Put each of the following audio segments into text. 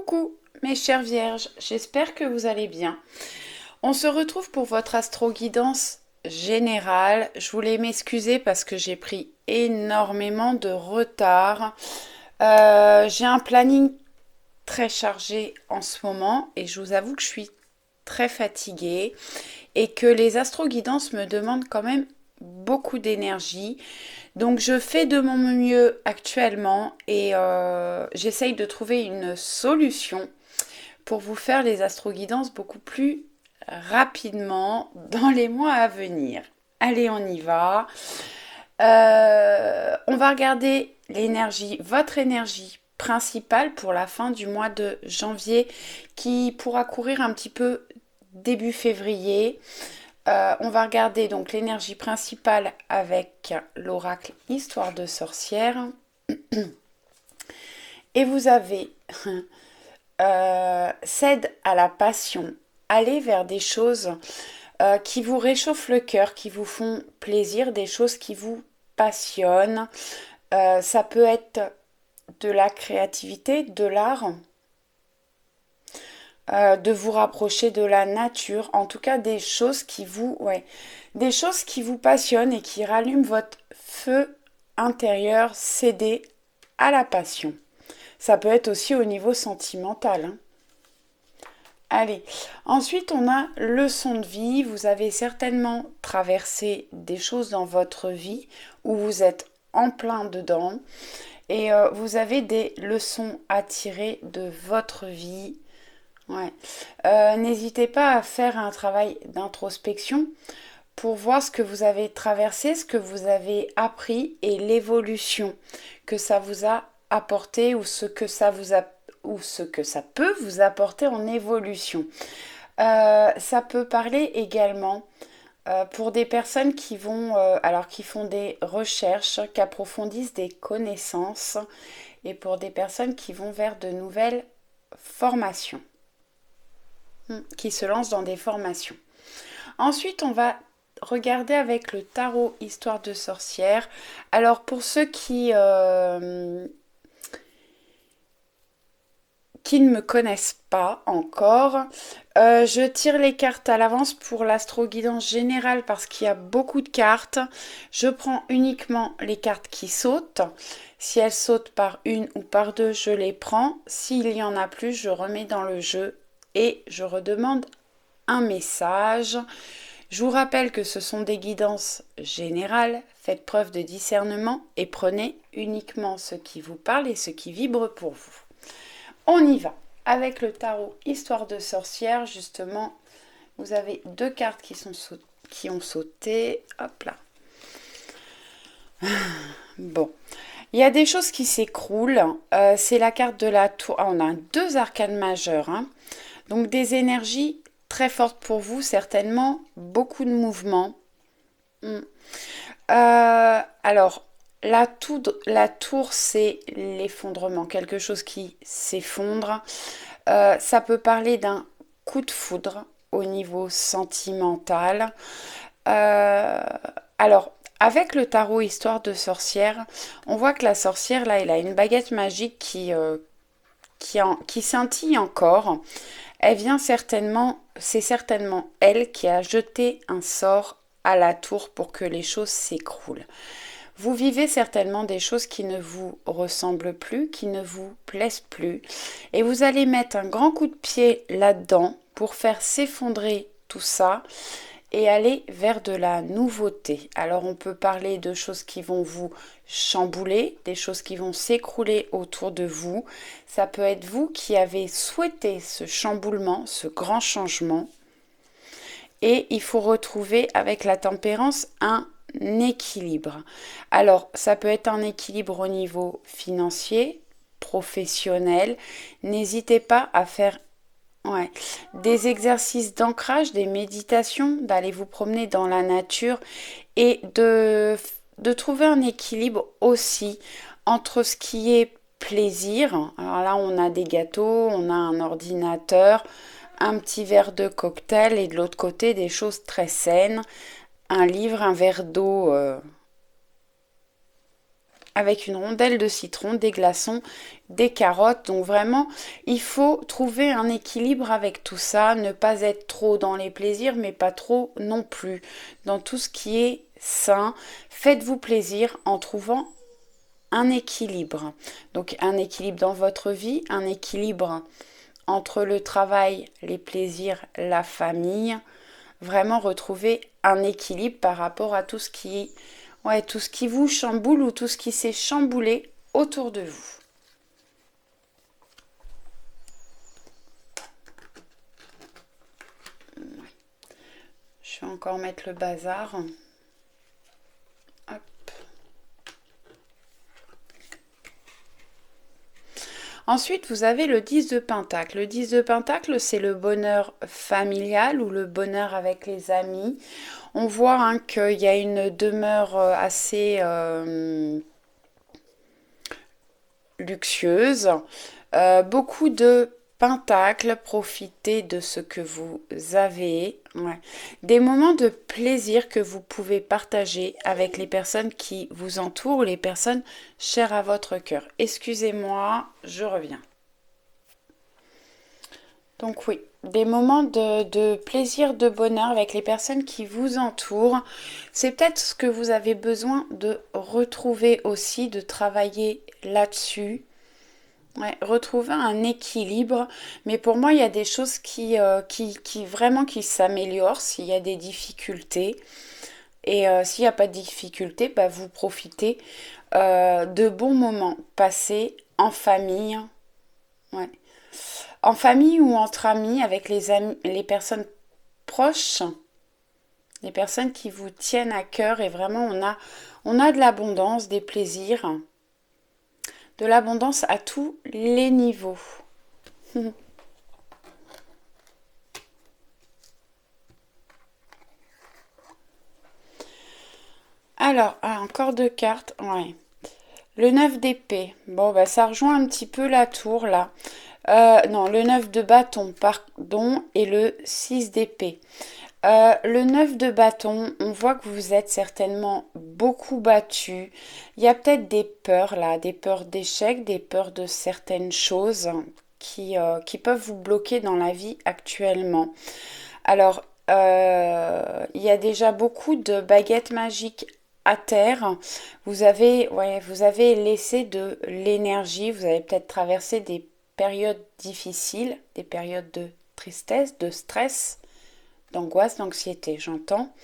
Coucou mes chères vierges, j'espère que vous allez bien. On se retrouve pour votre astro-guidance générale. Je voulais m'excuser parce que j'ai pris énormément de retard. J'ai un planning très chargé en ce moment et je vous avoue que je suis très fatiguée et que les astro-guidances me demandent quand même beaucoup d'énergie. Donc je fais de mon mieux actuellement et j'essaye de trouver une solution pour vous faire les astroguidances beaucoup plus rapidement dans les mois à venir. Allez, on y va. On va regarder l'énergie, votre énergie principale pour la fin du mois de janvier qui pourra courir un petit peu début février. On va regarder donc l'énergie principale avec l'oracle Histoire de sorcière. Et vous avez cède à la passion. Allez vers des choses qui vous réchauffent le cœur, qui vous font plaisir, des choses qui vous passionnent. Ça peut être de la créativité, de l'art, de vous rapprocher de la nature, en tout cas des choses qui vous passionnent et qui rallument votre feu intérieur, cédez à la passion. Ça peut être aussi au niveau sentimental, hein. Allez, ensuite on a leçon de vie. Vous avez certainement traversé des choses dans votre vie où vous êtes en plein dedans et vous avez des leçons à tirer de votre vie. Ouais. N'hésitez pas à faire un travail d'introspection pour voir ce que vous avez traversé, ce que vous avez appris et l'évolution que ça vous a apporté ou ce que ça peut vous apporter en évolution. Ça peut parler également pour des personnes qui font des recherches, qui approfondissent des connaissances et pour des personnes qui vont vers de nouvelles formations, qui se lancent dans des formations. Ensuite, on va regarder avec le tarot Histoire de sorcière. Alors pour ceux qui ne me connaissent pas encore, je tire les cartes à l'avance pour l'astro-guidance générale parce qu'il y a beaucoup de cartes. Je prends uniquement les cartes qui sautent. Si elles sautent par une ou par deux, je les prends. S'il y en a plus, je remets dans le jeu et je redemande un message. Je vous rappelle que ce sont des guidances générales. Faites preuve de discernement et prenez uniquement ce qui vous parle et ce qui vibre pour vous. On y va avec le tarot Histoire de sorcière. Justement, vous avez deux cartes qui ont sauté. Hop là. Bon. Il y a des choses qui s'écroulent. C'est la carte de la tour. On a deux arcanes majeures, hein. Donc des énergies très fortes pour vous, certainement. Beaucoup de mouvements. Alors, la tour, c'est l'effondrement, quelque chose qui s'effondre. Ça peut parler d'un coup de foudre au niveau sentimental. Alors, avec le tarot Histoire de sorcière, on voit que la sorcière, là, elle a une baguette magique qui scintille encore. C'est certainement elle qui a jeté un sort à la tour pour que les choses s'écroulent. Vous vivez certainement des choses qui ne vous ressemblent plus, qui ne vous plaisent plus, et vous allez mettre un grand coup de pied là-dedans pour faire s'effondrer tout ça et aller vers de la nouveauté. Alors on peut parler de choses qui vont vous chambouler, des choses qui vont s'écrouler autour de vous. Ça peut être vous qui avez souhaité ce chamboulement, ce grand changement. Et il faut retrouver avec la tempérance un équilibre. Alors, ça peut être un équilibre au niveau financier, professionnel. N'hésitez pas à faire des exercices d'ancrage, des méditations, d'aller vous promener dans la nature et de trouver un équilibre aussi entre ce qui est plaisir. Alors là, on a des gâteaux, on a un ordinateur, un petit verre de cocktail et de l'autre côté des choses très saines, un livre, un verre d'eau avec une rondelle de citron, des glaçons, des carottes. Donc vraiment, il faut trouver un équilibre avec tout ça, ne pas être trop dans les plaisirs, mais pas trop non plus dans tout ce qui est sain. Faites-vous plaisir en trouvant un équilibre. Donc un équilibre dans votre vie, un équilibre entre le travail, les plaisirs, la famille. Vraiment retrouver un équilibre par rapport à tout ce qui, ouais, tout ce qui vous chamboule ou tout ce qui s'est chamboulé autour de vous. Je vais encore mettre le bazar. Hop. Ensuite, vous avez le 10 de Pentacle. Le 10 de Pentacle, c'est le bonheur familial ou le bonheur avec les amis. On voit qu'il y a une demeure assez luxueuse. Beaucoup de Pentacle, profitez de ce que vous avez. Ouais. Des moments de plaisir que vous pouvez partager avec les personnes qui vous entourent, les personnes chères à votre cœur. Excusez-moi, je reviens. Donc oui, des moments de plaisir, de bonheur avec les personnes qui vous entourent. C'est peut-être ce que vous avez besoin de retrouver aussi, de travailler là-dessus. Ouais, retrouver un équilibre, mais pour moi il y a des choses qui vraiment qui s'améliorent s'il y a des difficultés et s'il n'y a pas de difficultés, bah, vous profitez de bons moments passés en famille, ouais. En famille ou entre amis avec les amis, les personnes proches, les personnes qui vous tiennent à cœur et vraiment on a de l'abondance, des plaisirs, de l'abondance à tous les niveaux. Alors, encore deux cartes. Ouais. Le 9 d'épée. Bon, bah ça rejoint un petit peu la tour là. Non, le 9 de bâton, pardon, et le 6 d'épée. Le 9 de bâton, on voit que vous êtes certainement beaucoup battu. Il y a peut-être des peurs là, des peurs d'échec, des peurs de certaines choses qui peuvent vous bloquer dans la vie actuellement. Alors, il y a déjà beaucoup de baguettes magiques à terre. Vous avez laissé de l'énergie, vous avez peut-être traversé des périodes difficiles, des périodes de tristesse, de stress, d'angoisse, d'anxiété, j'entends,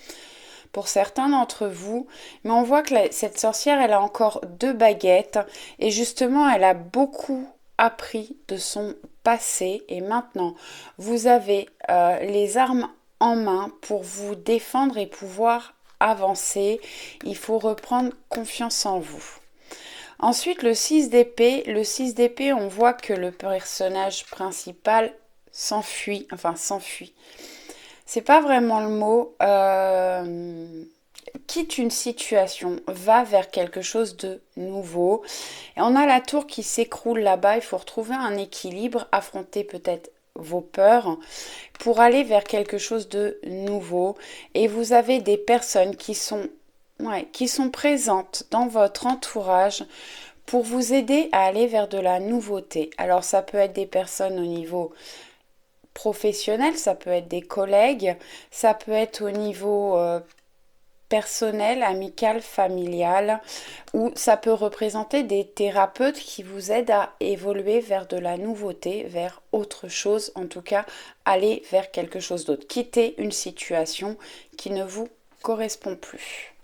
pour certains d'entre vous. Mais on voit que cette sorcière, elle a encore deux baguettes et justement, elle a beaucoup appris de son passé et maintenant, vous avez les armes en main pour vous défendre et pouvoir avancer. Il faut reprendre confiance en vous. Ensuite, le 6 d'épée. Le 6 d'épée, on voit que le personnage principal s'enfuit. Enfin, s'enfuit. C'est pas vraiment le mot. Quitte une situation, va vers quelque chose de nouveau. Et on a la tour qui s'écroule là-bas. Il faut retrouver un équilibre, affronter peut-être vos peurs pour aller vers quelque chose de nouveau. Et vous avez des personnes qui sont présentes dans votre entourage pour vous aider à aller vers de la nouveauté. Alors ça peut être des personnes au niveau professionnel, ça peut être des collègues, ça peut être au niveau personnel, amical, familial, ou ça peut représenter des thérapeutes qui vous aident à évoluer vers de la nouveauté, vers autre chose, en tout cas aller vers quelque chose d'autre, quitter une situation qui ne vous correspond plus.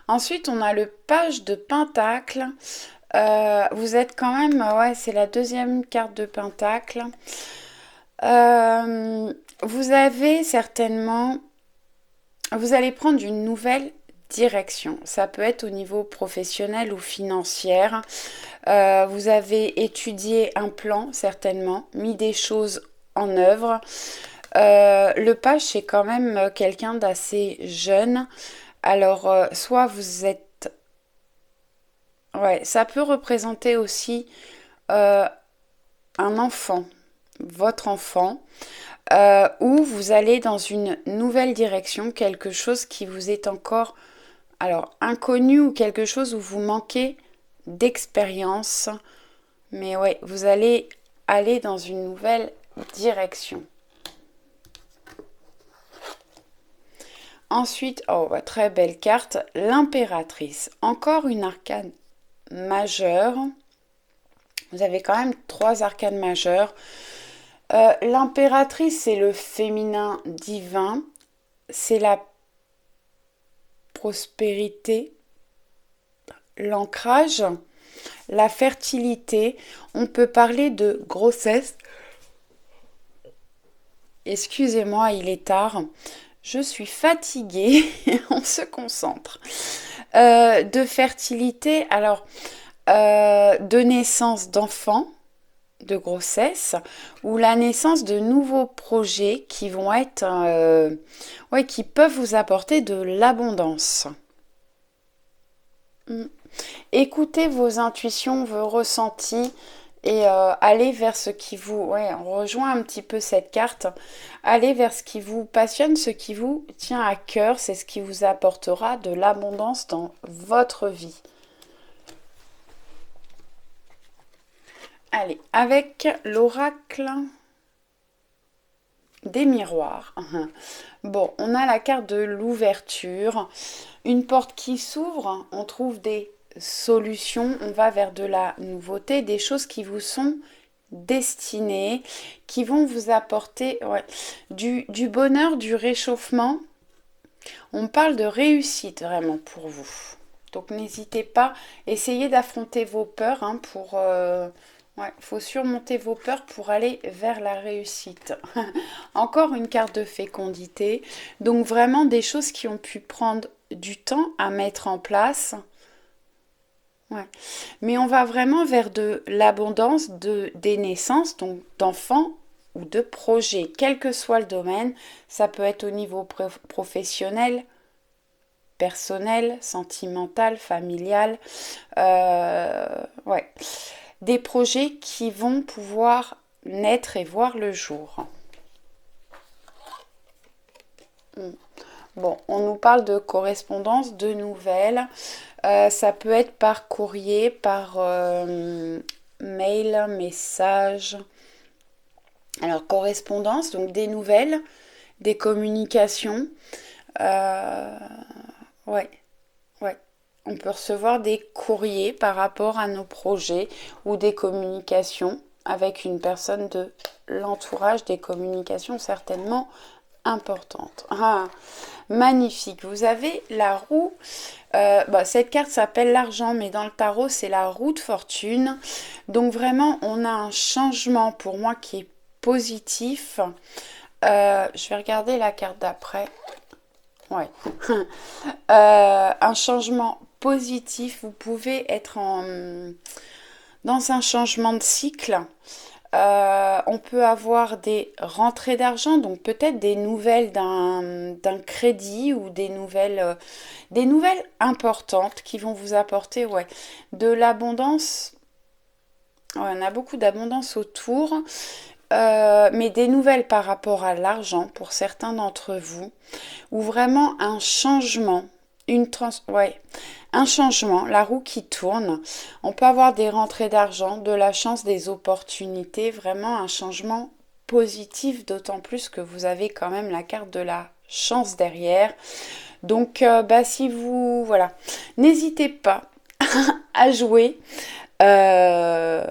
Ensuite, on a le page de Pentacle. Vous êtes quand même, ouais, c'est la deuxième carte de Pentacle. Vous avez certainement, vous allez prendre une nouvelle direction. Ça peut être au niveau professionnel ou financier. Vous avez étudié un plan, certainement, mis des choses en œuvre. Le page, c'est quand même quelqu'un d'assez jeune. Alors, soit vous êtes... Ouais, ça peut représenter aussi un enfant, votre enfant. ou vous allez dans une nouvelle direction, quelque chose qui vous est encore alors inconnu ou quelque chose où vous manquez d'expérience. Mais ouais, vous allez aller dans une nouvelle direction. Ensuite, oh, très belle carte, l'impératrice. Encore une arcane majeure. Vous avez quand même 3 arcanes majeures. L'impératrice, c'est le féminin divin. C'est la prospérité, l'ancrage, la fertilité. On peut parler de grossesse. Excusez-moi, il est tard. Je suis fatiguée. On se concentre. De fertilité, alors de naissance d'enfants, de grossesse, ou la naissance de nouveaux projets qui vont être, qui peuvent vous apporter de l'abondance. Écoutez vos intuitions, vos ressentis et allez vers ce qui vous... Ouais, on rejoint un petit peu cette carte. Allez vers ce qui vous passionne, ce qui vous tient à cœur. C'est ce qui vous apportera de l'abondance dans votre vie. Allez, avec l'oracle des miroirs. Bon, on a la carte de l'ouverture. Une porte qui s'ouvre, on trouve des solutions, on va vers de la nouveauté, des choses qui vous sont destinées, qui vont vous apporter du bonheur, du réchauffement. On parle de réussite vraiment pour vous. Donc n'hésitez pas, essayez d'affronter vos peurs pour... faut surmonter vos peurs pour aller vers la réussite. Encore une carte de fécondité. Donc vraiment des choses qui ont pu prendre du temps à mettre en place. Ouais. Mais on va vraiment vers de l'abondance des naissances, donc d'enfants ou de projets, quel que soit le domaine. Ça peut être au niveau professionnel, personnel, sentimental, familial. Des projets qui vont pouvoir naître et voir le jour. Bon, on nous parle de correspondance, de nouvelles. Ça peut être par courrier, par mail, message. Alors, correspondance, donc des nouvelles, des communications. On peut recevoir des courriers par rapport à nos projets ou des communications avec une personne de l'entourage, des communications certainement importantes. Magnifique. Vous avez la roue. Cette carte s'appelle l'argent, mais dans le tarot, c'est la roue de fortune. Donc vraiment, on a un changement pour moi qui est positif. Je vais regarder la carte d'après. Un changement positif. Vous pouvez être dans un changement de cycle. On peut avoir des rentrées d'argent, donc peut-être des nouvelles d'un crédit ou des nouvelles importantes qui vont vous apporter de l'abondance. On a beaucoup d'abondance autour, mais des nouvelles par rapport à l'argent pour certains d'entre vous, ou vraiment un changement, un changement, la roue qui tourne. On peut avoir des rentrées d'argent, de la chance, des opportunités, vraiment un changement positif, d'autant plus que vous avez quand même la carte de la chance derrière. Donc, si vous... N'hésitez pas à jouer, à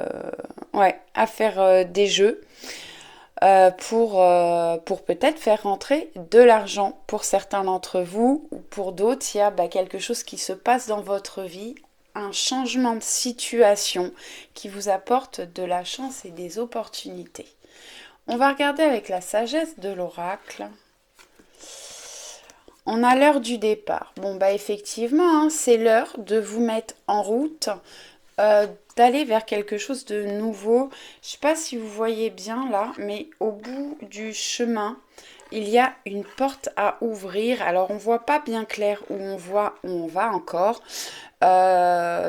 faire des jeux. Pour peut-être faire rentrer de l'argent pour certains d'entre vous ou pour d'autres, il y a quelque chose qui se passe dans votre vie, un changement de situation qui vous apporte de la chance et des opportunités. On va regarder avec la sagesse de l'oracle. On a l'heure du départ. Effectivement, c'est l'heure de vous mettre en route, d'aller vers quelque chose de nouveau. Je ne sais pas si vous voyez bien là, mais au bout du chemin, il y a une porte à ouvrir. Alors, on ne voit pas bien clair où on va encore.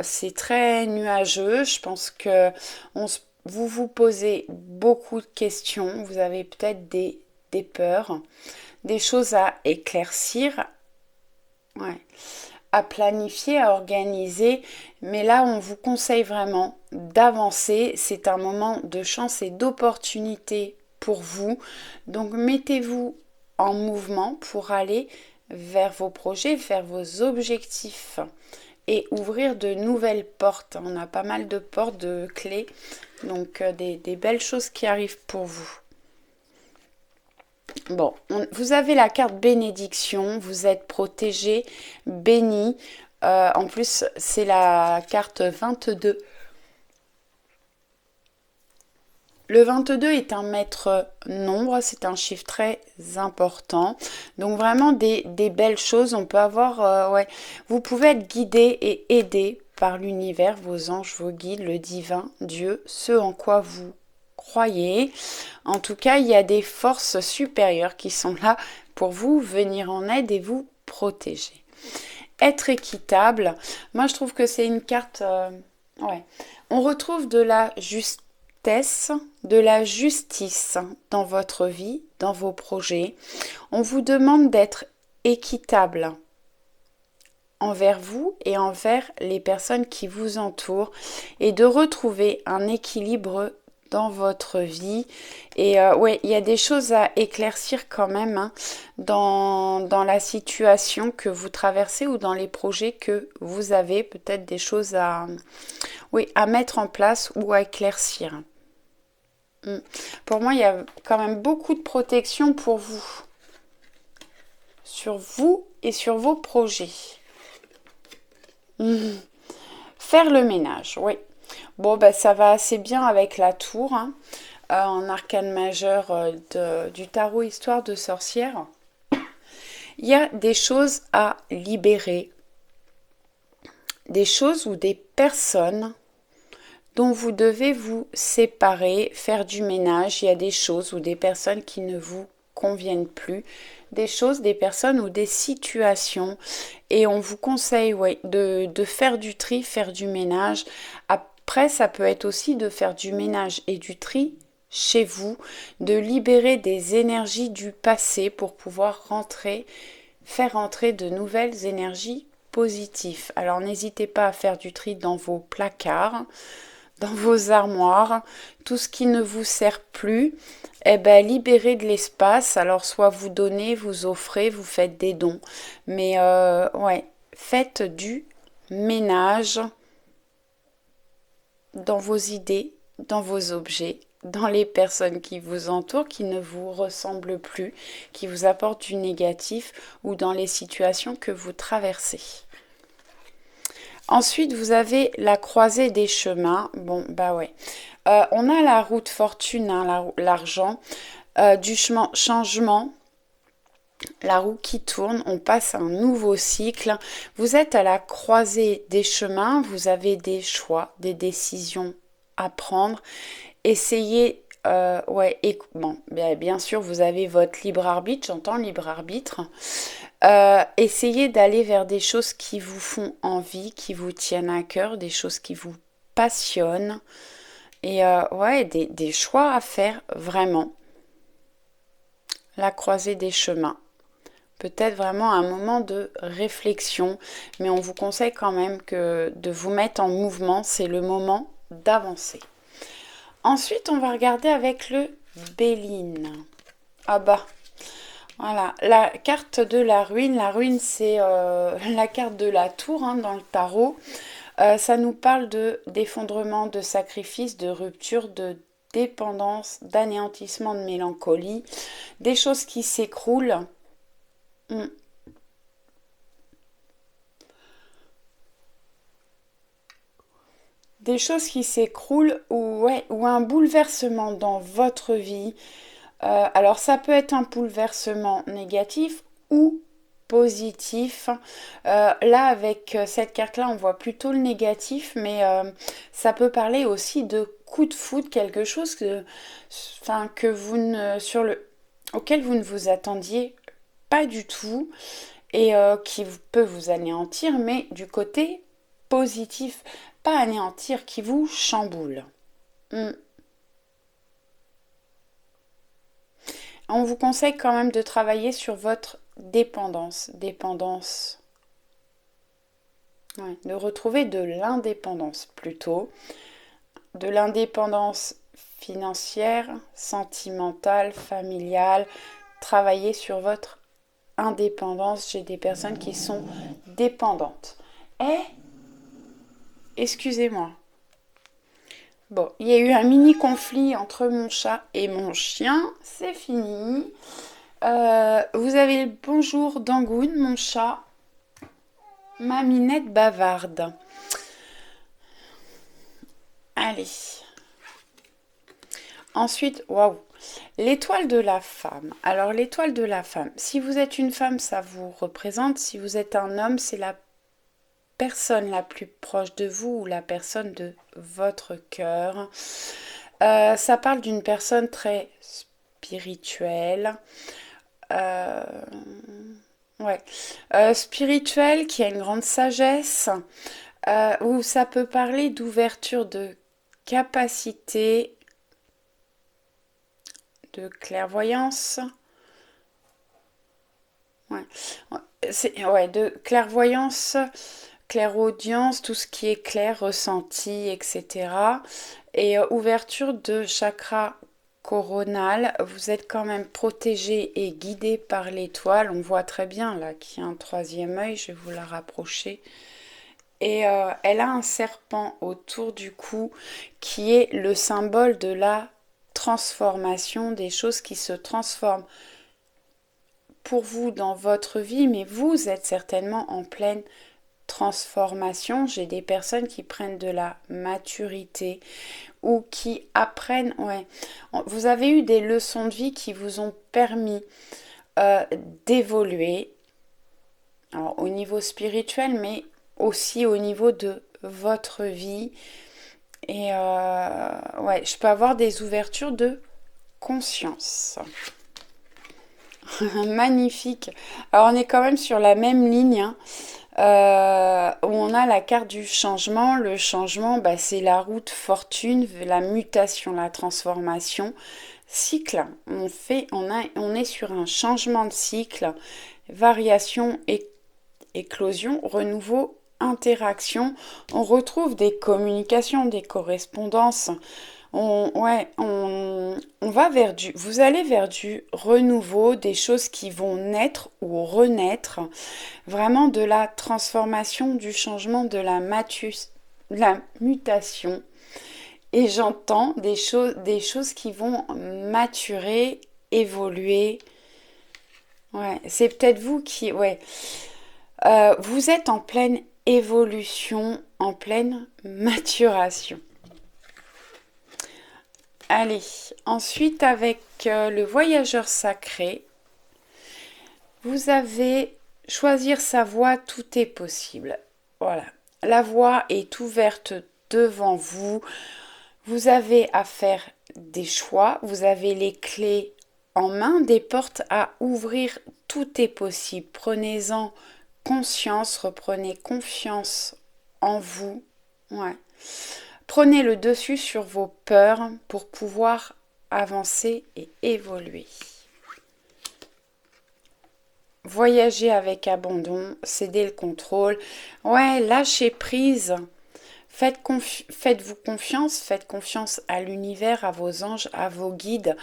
C'est très nuageux. Je pense que vous vous posez beaucoup de questions. Vous avez peut-être des des peurs, des choses à éclaircir, ouais, à planifier, à organiser. Mais là, on vous conseille vraiment d'avancer. C'est un moment de chance et d'opportunité pour vous. Donc, mettez-vous en mouvement pour aller vers vos projets, vers vos objectifs et ouvrir de nouvelles portes. On a pas mal de portes, de clés, donc des belles choses qui arrivent pour vous. Bon, vous avez la carte bénédiction, vous êtes protégé, béni. En plus, c'est la carte 22. Le 22 est un maître nombre, c'est un chiffre très important. Donc vraiment des belles choses. On peut avoir, ouais, vous pouvez être guidé et aidé par l'univers, vos anges, vos guides, le divin, Dieu, ce en quoi vous croyez. En tout cas, il y a des forces supérieures qui sont là pour vous venir en aide et vous protéger. Être équitable, moi je trouve que c'est une carte, ouais, on retrouve de la justesse, de la justice dans votre vie, dans vos projets. On vous demande d'être équitable envers vous et envers les personnes qui vous entourent et de retrouver un équilibre dans votre vie. Et ouais, il y a des choses à éclaircir quand même hein, dans la situation que vous traversez ou dans les projets que vous avez, peut-être des choses à, oui, à mettre en place ou à éclaircir. Pour moi, il y a quand même beaucoup de protection pour vous, sur vous et sur vos projets. Faire le ménage, oui. Bon, bah, ça va assez bien avec la tour, hein, en arcane majeur du tarot Histoire de sorcière. Il y a des choses à libérer, des choses ou des personnes dont vous devez vous séparer, faire du ménage. Il y a des choses ou des personnes qui ne vous conviennent plus, des choses, des personnes ou des situations. Et on vous conseille de faire du tri, faire du ménage. Après, ça peut être aussi de faire du ménage et du tri chez vous, de libérer des énergies du passé pour pouvoir faire rentrer de nouvelles énergies positives. Alors n'hésitez pas à faire du tri dans vos placards, dans vos armoires, tout ce qui ne vous sert plus, eh ben, libérez de l'espace. Alors, soit vous donnez, vous offrez, vous faites des dons. Mais, ouais, faites du ménage dans vos idées, dans vos objets, dans les personnes qui vous entourent, qui ne vous ressemblent plus, qui vous apportent du négatif ou dans les situations que vous traversez. Ensuite, vous avez la croisée des chemins. Bon, bah ouais. On a la roue de fortune, hein, l'argent, du changement, la roue qui tourne, on passe à un nouveau cycle. Vous êtes à la croisée des chemins, vous avez des choix, des décisions à prendre. Essayez, ouais, et bon, bien sûr, vous avez votre libre arbitre, j'entends libre arbitre. Essayez d'aller vers des choses qui vous font envie, qui vous tiennent à cœur, des choses qui vous passionnent. Et ouais, des choix à faire vraiment. La croisée des chemins. Peut-être vraiment un moment de réflexion, mais on vous conseille quand même que de vous mettre en mouvement, c'est le moment d'avancer. Ensuite, on va regarder avec le Béline. Ah bah, voilà, la carte de la ruine. La ruine, c'est la carte de la tour hein, dans le tarot. Ça nous parle d'effondrement, de sacrifice, de rupture, de dépendance, d'anéantissement, de mélancolie, des choses qui s'écroulent. Des choses qui s'écroulent ou un bouleversement dans votre vie. Alors ça peut être un bouleversement négatif ou positif. Là avec cette carte-là, on voit plutôt le négatif, mais ça peut parler aussi de coup de foudre, quelque chose que vous ne, auquel vous ne vous attendiez pas du tout et qui peut vous anéantir, mais du côté positif, pas anéantir, qui vous chamboule. On vous conseille quand même de travailler sur votre dépendance. Ouais, de retrouver de l'indépendance plutôt. De l'indépendance financière, sentimentale, familiale. Travailler sur votre indépendance. J'ai des personnes qui sont dépendantes. Excusez-moi. Bon, il y a eu un mini conflit entre mon chat et mon chien. C'est fini. Vous avez le bonjour d'Angoun, mon chat. Ma minette bavarde. Allez. Ensuite, waouh. L'étoile de la femme. Alors, l'étoile de la femme. Si vous êtes une femme, ça vous représente. Si vous êtes un homme, c'est la personne la plus proche de vous ou la personne de votre cœur. Ça parle d'une personne très spirituelle. Ouais. Spirituelle, qui a une grande sagesse. Ou ça peut parler d'ouverture de capacité, de clairvoyance. Ouais. Ouais, de clairvoyance, clairaudience, tout ce qui est clair, ressenti, etc. Et ouverture de chakra coronal. Vous êtes quand même protégé et guidé par l'étoile. On voit très bien là qu'il y a un troisième œil. Je vais vous la rapprocher. Et elle a un serpent autour du cou qui est le symbole de la transformation, des choses qui se transforment pour vous dans votre vie, mais vous êtes certainement en pleine transformation. J'ai des personnes qui prennent de la maturité ou qui apprennent, ouais, vous avez eu des leçons de vie qui vous ont permis d'évoluer, alors au niveau spirituel, mais aussi au niveau de votre vie. Et ouais, je peux avoir des ouvertures de conscience. Magnifique. Alors on est quand même sur la même ligne, hein, où on a la carte du changement. Le changement, bah, c'est la route fortune, la mutation, la transformation. Cycle, on est sur un changement de cycle, variation, éclosion, renouveau, interaction. On retrouve des communications, des correspondances. Vous allez vers du renouveau, des choses qui vont naître ou renaître, vraiment de la transformation, du changement, de la mutation. Et j'entends des choses qui vont maturer, évoluer. Ouais, c'est peut-être vous qui, ouais, vous êtes en pleine évolution, en pleine maturation. Allez, ensuite avec le voyageur sacré, vous avez choisir sa voie, tout est possible. Voilà, la voie est ouverte devant vous. Vous avez à faire des choix, vous avez les clés en main, des portes à ouvrir, tout est possible. Prenez-en conscience, reprenez confiance en vous. Ouais. Prenez le dessus sur vos peurs pour pouvoir avancer et évoluer. Voyager avec abandon, céder le contrôle. Ouais, lâchez prise. Faites-vous confiance, faites confiance à l'univers, à vos anges, à vos guides.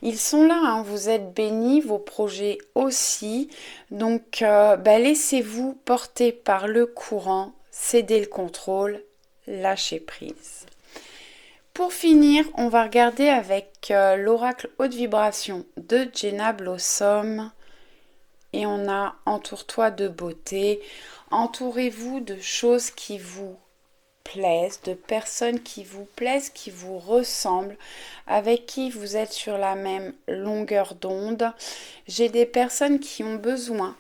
Ils sont là, hein, vous êtes bénis, vos projets aussi. Donc, laissez-vous porter par le courant, cédez le contrôle, lâchez prise. Pour finir, on va regarder avec l'oracle haute vibration de Jenna Blossom. Et on a entoure-toi de beauté. Entourez-vous de choses qui vous plaisent, de personnes qui vous plaisent, qui vous ressemblent, avec qui vous êtes sur la même longueur d'onde. J'ai des personnes qui ont besoin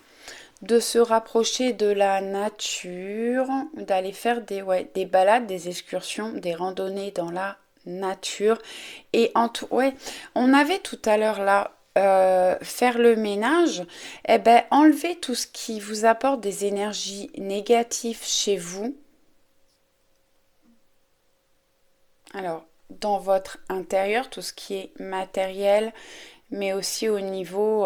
de se rapprocher de la nature, d'aller faire des balades, des excursions, des randonnées dans la nature. Et on avait tout à l'heure là faire le ménage, enlevez tout ce qui vous apporte des énergies négatives chez vous. Alors, dans votre intérieur, tout ce qui est matériel, mais aussi au niveau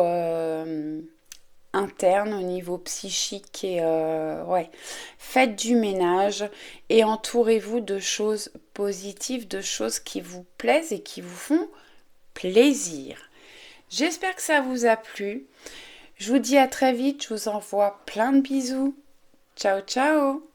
interne, au niveau psychique. Et ouais, faites du ménage et entourez-vous de choses positives, de choses qui vous plaisent et qui vous font plaisir. J'espère que ça vous a plu. Je vous dis à très vite, je vous envoie plein de bisous. Ciao ciao.